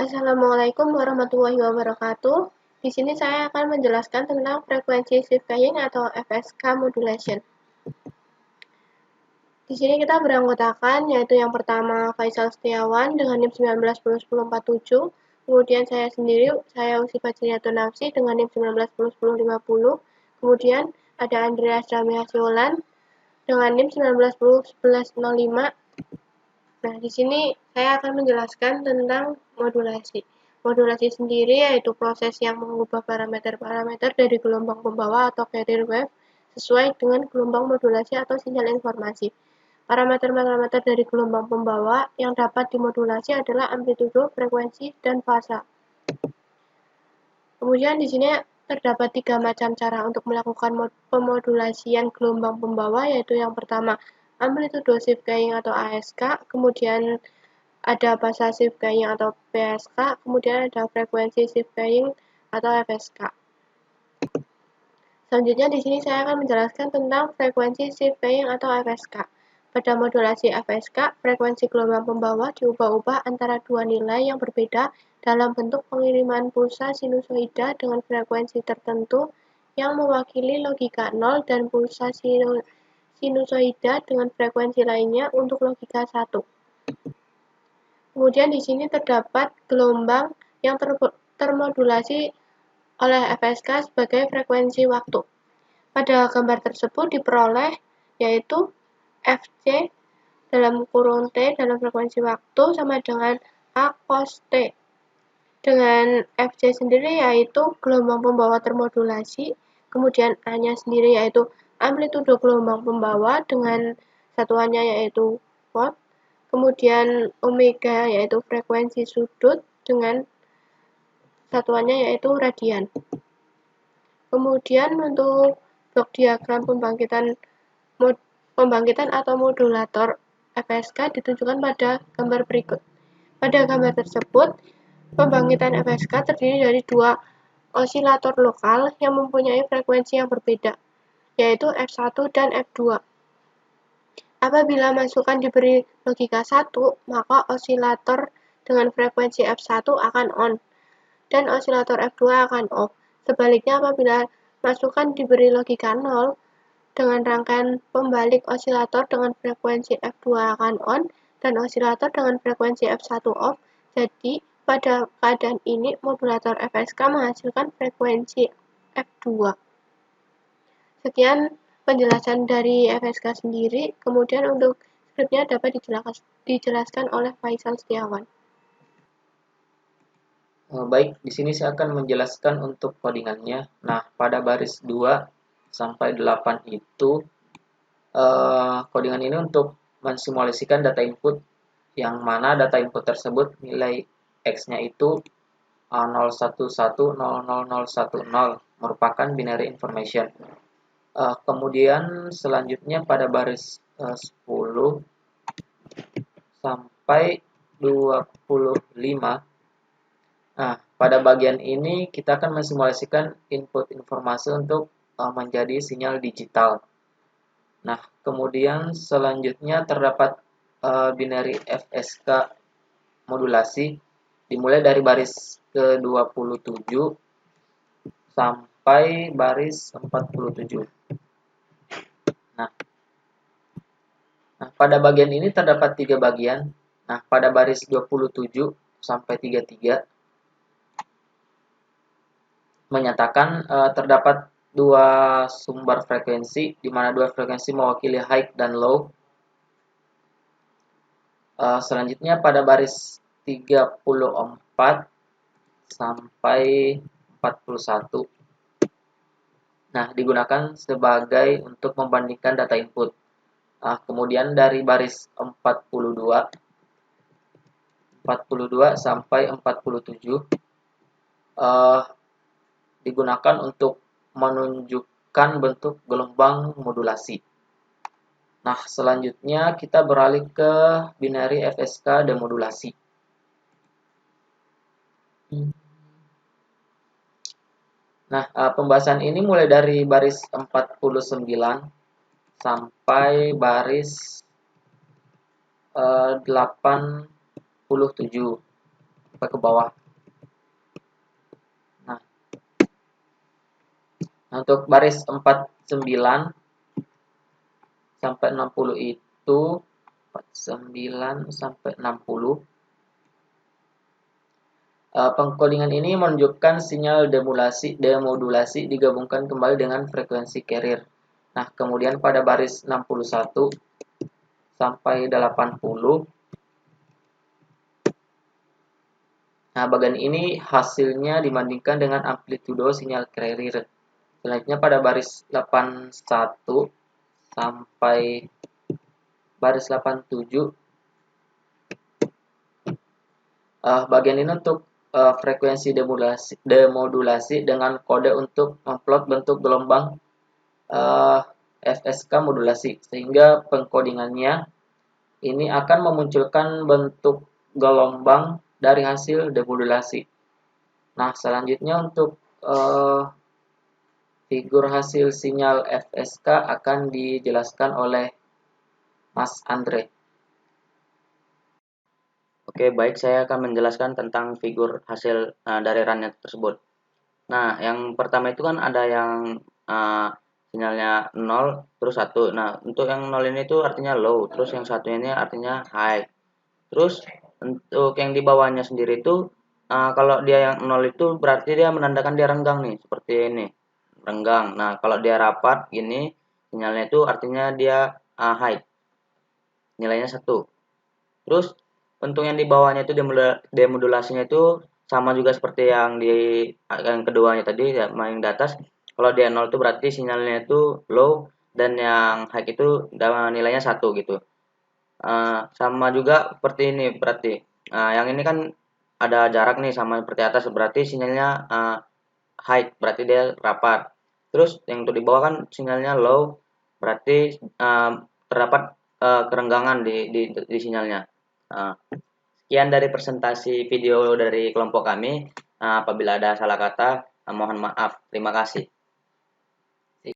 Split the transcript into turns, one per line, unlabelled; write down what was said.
Assalamualaikum warahmatullahi wabarakatuh. Di sini saya akan menjelaskan tentang frekuensi shift keying atau FSK modulation. Di sini kita beranggotakan, yaitu yang pertama Faisal Setiawan dengan NIM 19101047, kemudian saya sendiri, saya Usi Fajriatun Nafsi dengan NIM 19101050, kemudian ada Andreas Rami Hasiolan dengan NIM 19101105. Nah, di sini saya akan menjelaskan tentang modulasi. Modulasi sendiri yaitu proses yang mengubah parameter-parameter dari gelombang pembawa atau carrier wave sesuai dengan gelombang modulasi atau sinyal informasi. Parameter-parameter dari gelombang pembawa yang dapat dimodulasi adalah amplitudo, frekuensi, dan fasa. Kemudian di sini terdapat 3 macam cara untuk melakukan pemodulasian gelombang pembawa, yaitu yang pertama amplitudo shift keying atau ASK, kemudian ada fasa shift keying atau PSK, kemudian ada frekuensi shift keying atau FSK. Selanjutnya di sini saya akan menjelaskan tentang frekuensi shift keying atau FSK. Pada modulasi FSK, frekuensi gelombang pembawa diubah-ubah antara dua nilai yang berbeda dalam bentuk pengiriman pulsa sinusoida dengan frekuensi tertentu yang mewakili logika 0 dan pulsa sinusoida dengan frekuensi lainnya untuk logika 1. Kemudian di sini terdapat gelombang yang termodulasi oleh FSK sebagai frekuensi waktu. Pada gambar tersebut diperoleh yaitu Fc dalam kurung T dalam frekuensi waktu sama dengan A cos T. Dengan Fc sendiri yaitu gelombang pembawa termodulasi, kemudian A-nya sendiri yaitu amplitudo gelombang pembawa dengan satuannya yaitu watt, kemudian omega yaitu frekuensi sudut dengan satuannya yaitu radian. Kemudian untuk blok diagram pembangkitan atau modulator FSK ditunjukkan pada gambar berikut. Pada gambar tersebut, pembangkitan FSK terdiri dari dua osilator lokal yang mempunyai frekuensi yang berbeda, yaitu F1 dan F2. Apabila masukan diberi logika 1, maka osilator dengan frekuensi F1 akan on, dan osilator F2 akan off. Sebaliknya, apabila masukan diberi logika 0, dengan rangkaian pembalik osilator dengan frekuensi F2 akan on, dan osilator dengan frekuensi F1 off. Jadi, pada keadaan ini, modulator FSK menghasilkan frekuensi F2. Sekian penjelasan dari FSK sendiri, kemudian untuk skripnya dapat dijelaskan oleh Faisal Setiawan.
Baik, di sini saya akan menjelaskan untuk codingannya. Nah, pada baris 2 sampai 8 itu codingan ini untuk mensimulasikan data input yang mana data input tersebut nilai X-nya itu 0110010 merupakan binary information. Kemudian selanjutnya pada baris 10 sampai 25. Nah, pada bagian ini kita akan mensimulasikan input informasi untuk menjadi sinyal digital. Nah, kemudian selanjutnya terdapat binary FSK modulasi dimulai dari baris ke-27 sampai baris 47. Nah, pada bagian ini terdapat 3 bagian. Nah, pada baris 27 sampai 33 menyatakan terdapat dua sumber frekuensi, di mana dua frekuensi mewakili high dan low. Selanjutnya pada baris 34 sampai 41. Nah, digunakan sebagai untuk membandingkan data input. Kemudian dari baris 42 sampai 47 digunakan untuk menunjukkan bentuk gelombang modulasi. Nah, selanjutnya kita beralih ke binary FSK demodulasi. Nah, pembahasan ini mulai dari baris 49 sampai baris 87. sampai ke bawah. Nah, untuk baris 49 sampai 60 itu 49 sampai 60 pengkodingan ini menunjukkan sinyal demodulasi digabungkan kembali dengan frekuensi carrier. Nah, kemudian pada baris 61 sampai 80, nah bagian ini hasilnya dibandingkan dengan amplitudo sinyal carrier. Selanjutnya pada baris 81 sampai baris 87, bagian ini untuk frekuensi demodulasi dengan kode untuk memplot bentuk gelombang FSK modulasi, sehingga pengkodingannya ini akan memunculkan bentuk gelombang dari hasil demodulasi. Nah, selanjutnya untuk figur hasil sinyal FSK akan dijelaskan oleh Mas Andre.
Oke, baik, saya akan menjelaskan tentang figur hasil dari runnya tersebut. Nah, yang pertama itu kan ada yang sinyalnya 0 terus 1. Nah, untuk yang 0 ini tuh artinya low, terus yang satunya ini artinya high. Terus untuk yang di bawahnya sendiri itu kalau dia yang 0 itu berarti dia menandakan dia renggang nih, seperti ini. Renggang. Nah, kalau dia rapat gini, sinyalnya itu artinya dia high. Nilainya 1. Terus untuk yang di bawahnya itu demodulasinya itu sama juga seperti yang keduanya tadi ya, yang di atas. Kalau dia 0 itu berarti sinyalnya itu low, dan yang high itu nilainya 1 gitu. Sama juga seperti ini berarti. Yang ini kan ada jarak nih sama seperti atas, berarti sinyalnya high, berarti dia rapat. Terus yang untuk di bawah kan sinyalnya low, berarti terdapat kerenggangan di sinyalnya. Sekian dari presentasi video dari kelompok kami. Apabila ada salah kata, mohon maaf. Terima kasih.